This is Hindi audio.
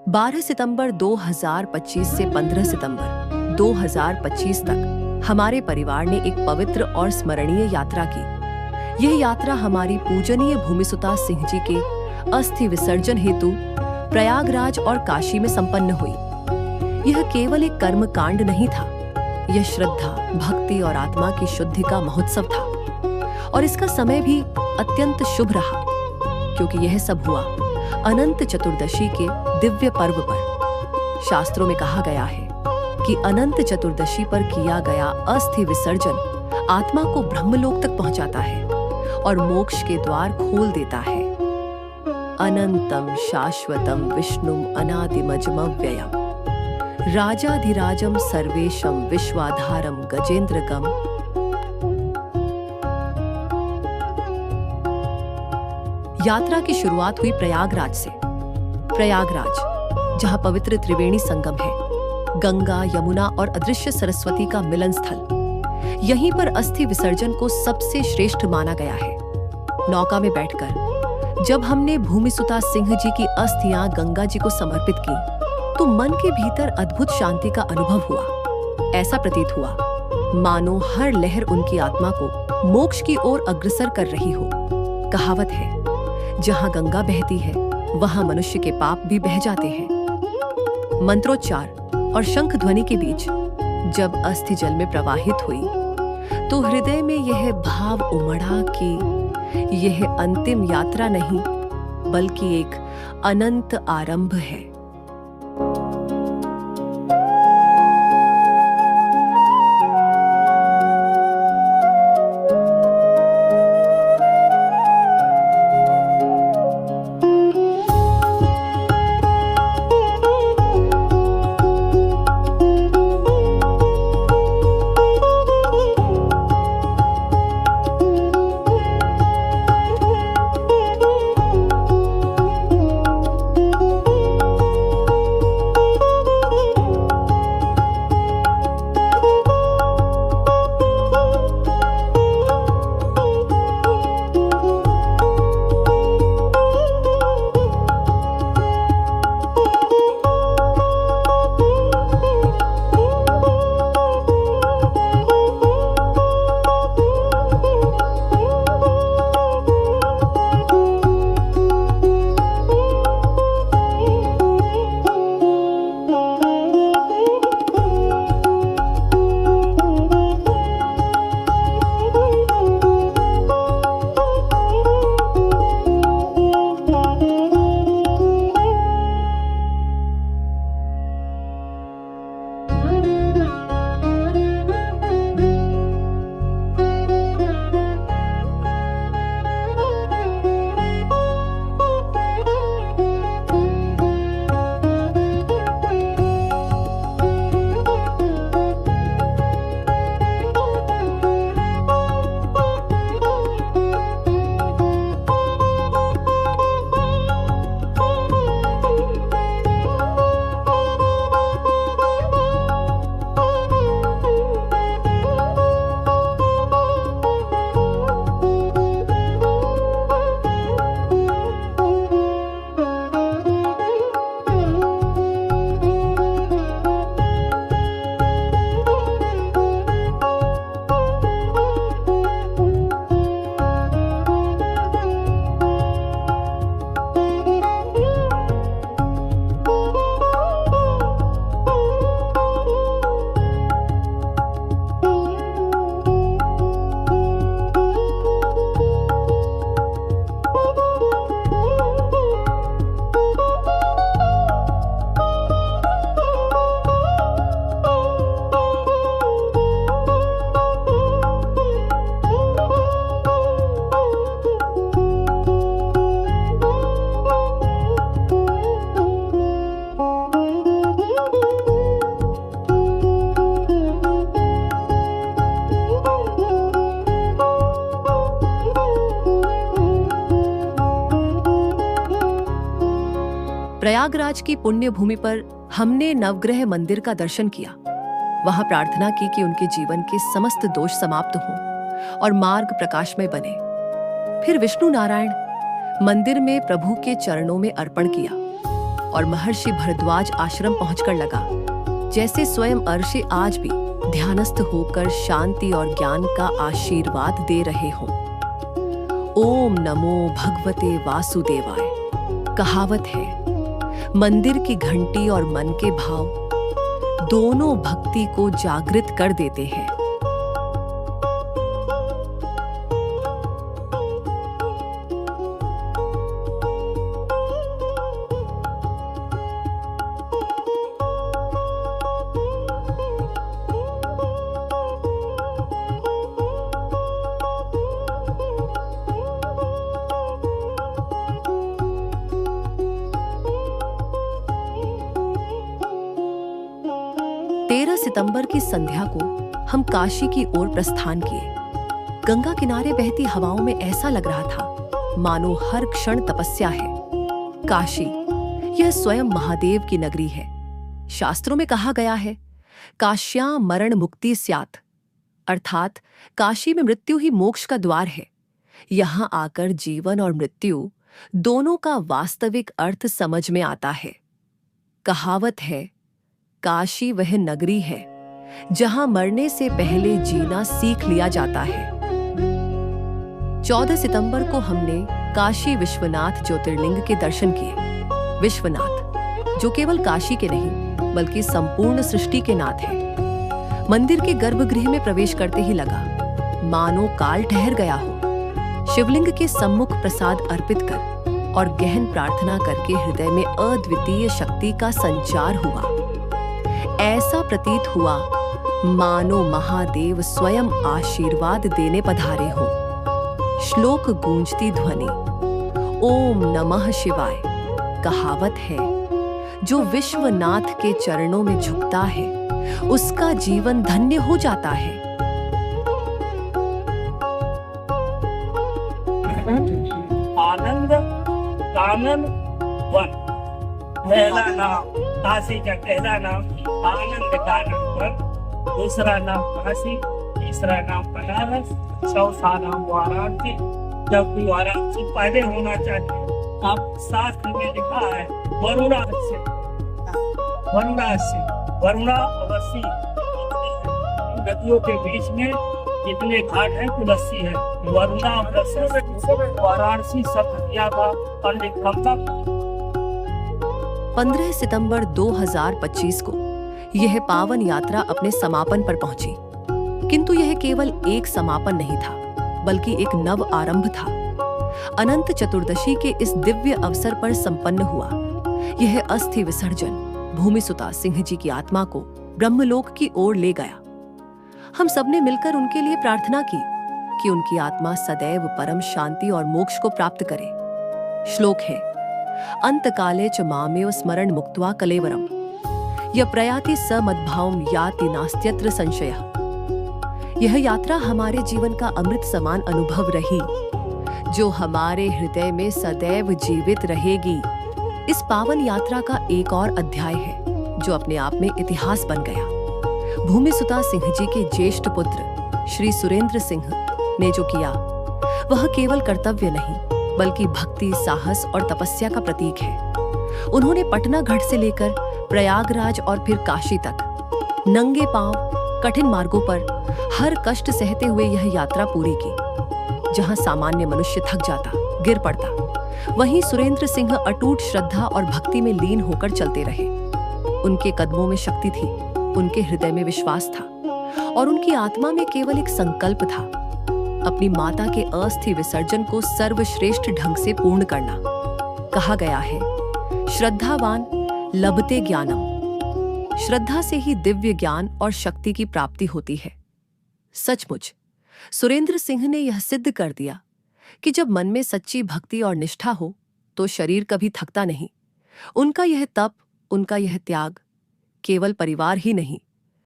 12 सितंबर 2025 से 15 सितंबर 2025 तक हमारे परिवार ने एक पवित्र और स्मरणीय यात्रा की। यह यात्रा हमारी पूजनीय भूमिसुता सिंह जी के अस्थि विसर्जन हेतु प्रयागराज और काशी में संपन्न हुई। यह केवल एक कर्म कांड नहीं था, यह श्रद्धा, भक्ति और आत्मा की शुद्धि का महोत्सव था। और इसका समय भी अत्यंत शुभ रहा, क्योंकि यह सब हुआ अनंत चतुर्दशी के दिव्य पर्व पर। शास्त्रों में कहा गया है कि अनंत चतुर्दशी पर किया गया अस्थि विसर्जन आत्मा को ब्रह्मलोक तक पहुंचाता है और मोक्ष के द्वार खोल देता है। अनंतम शाश्वतम विष्णुम अनादिमजमव्ययम् राजाधिराजम सर्वेशम विश्वाधारम गजेंद्रकम। यात्रा की शुरुआत हुई प्रयागराज से। प्रयागराज, जहां पवित्र त्रिवेणी संगम है, गंगा, यमुना और अदृश्य सरस्वती का मिलन स्थल। यहीं पर अस्थि विसर्जन को सबसे श्रेष्ठ माना गया है। नौका में बैठकर जब हमने भूमिसुता सिंह जी की अस्थियां गंगा जी को समर्पित की, तो मन के भीतर अद्भुत शांति का अनुभव हुआ। ऐसा प्रतीत हुआ मानो हर लहर उनकी आत्मा को मोक्ष की ओर अग्रसर कर रही हो। कहावत है, जहां गंगा बहती है वहां मनुष्य के पाप भी बह जाते हैं। मंत्रोच्चार और शंख ध्वनि के बीच जब अस्थि जल में प्रवाहित हुई, तो हृदय में यह भाव उमड़ा कि यह अंतिम यात्रा नहीं, बल्कि एक अनंत आरंभ है। प्रयागराज की पुण्य भूमि पर हमने नवग्रह मंदिर का दर्शन किया। वहां प्रार्थना की कि उनके जीवन के समस्त दोष समाप्त हों और मार्ग प्रकाशमय बने। फिर विष्णु नारायण मंदिर में प्रभु के चरणों में अर्पण किया और महर्षि भरद्वाज आश्रम पहुंचकर लगा जैसे स्वयं अर्षि आज भी ध्यानस्थ होकर शांति और ज्ञान का आशीर्वाद दे रहे हों। ओम नमो भगवते वासुदेवाय। कहावत है, मंदिर की घंटी और मन के भाव दोनों भक्ति को जागृत कर देते हैं। सितंबर की संध्या को हम काशी की ओर प्रस्थान किए। गंगा किनारे बहती हवाओं में ऐसा लग रहा था मानो हर क्षण तपस्या है। काशी यह स्वयं महादेव की नगरी है। शास्त्रों में कहा गया है, काश्यां मरण मुक्ति स्यात्, अर्थात काशी में मृत्यु ही मोक्ष का द्वार है। यहां आकर जीवन और मृत्यु दोनों का वास्तविक अर्थ समझ में आता है। कहावत है, काशी वह नगरी है जहां मरने से पहले जीना सीख लिया जाता है। 14 सितंबर को हमने काशी विश्वनाथ ज्योतिर्लिंग के दर्शन किए। विश्वनाथ जो केवल काशी के नहीं बल्कि संपूर्ण सृष्टि के नाथ हैं। मंदिर के गर्भगृह में प्रवेश करते ही लगा मानो काल ठहर गया हो। शिवलिंग के सम्मुख प्रसाद अर्पित कर और गहन प्रार्थना करके हृदय में अद्वितीय शक्ति का संचार हुआ। ऐसा प्रतीत हुआ मानो महादेव स्वयं आशीर्वाद देने पधारे हों। श्लोक गूंजती ध्वनि, ओम नमः शिवाय। कहावत है, जो विश्वनाथ के चरणों में झुकता है उसका जीवन धन्य हो जाता है। आनंद कानन वन, पहला नाम काशी का पहला नाम आनंद कानन वन, दूसरा नाम काशी, तीसरा नाम बनारस, चौथा नाम वाराणसी। जब भी वाराणसी पहले होना चाहिए। आप शास्त्र में लिखा है वरुणा से, वरुणा अवश्य नदियों के बीच में जितने घाट हैं तुलसी है। वरुणा वाराणसी सब किया था और लिखा। 15 सितंबर 2025 को यह पावन यात्रा अपने समापन पर पहुंची। किंतु यह केवल एक समापन नहीं था बल्कि एक नव आरंभ था। अनंत चतुर्दशी के इस दिव्य अवसर पर संपन्न हुआ यह अस्थि विसर्जन भूमिसुता सिंह जी की आत्मा को ब्रह्मलोक की ओर ले गया। हम सबने मिलकर उनके लिए प्रार्थना की कि उनकी आत्मा सदैव परम शांति और मोक्ष को प्राप्त करे। श्लोक है, अंतकाले च मामेव स्मरण मुक्त्वा कलेवरम, यह प्रयाति स मद्भावम याति नास्त्यत्र संशयः। यह यात्रा हमारे जीवन का अमृत समान अनुभव रही जो हमारे हृदय में सदैव जीवित रहेगी। इस पावन यात्रा का एक और अध्याय है जो अपने आप में इतिहास बन गया। भूमिसुता सिंह जी के ज्येष्ठ पुत्र श्री सुरेंद्र सिंह ने जो किया वह केवल कर्तव्य नहीं बल्कि भक्ति, साहस और तपस्या का प्रतीक है। उन्होंने पटना घाट से लेकर प्रयागराज और फिर काशी तक नंगे पांव कठिन मार्गों पर हर कष्ट सहते हुए यह यात्रा पूरी की। जहां सामान्य मनुष्य थक जाता, गिर पड़ता, वहीं सुरेंद्र सिंह अटूट श्रद्धा और भक्ति में लीन होकर चलते रहे। उनके कदमों में शक्ति थी, उनके हृदय में विश्वास था और उनकी आत्मा में केवल एक संकल्प था, अपनी माता के अस्थि विसर्जन को सर्वश्रेष्ठ ढंग से पूर्ण करना। कहा गया है, श्रद्धावान लभते ज्ञानम। श्रद्धा से ही दिव्य ज्ञान और शक्ति की प्राप्ति होती है। सचमुच सुरेंद्र सिंह ने यह सिद्ध कर दिया कि जब मन में सच्ची भक्ति और निष्ठा हो तो शरीर कभी थकता नहीं। उनका यह तप, उनका यह त्याग केवल परिवार ही नहीं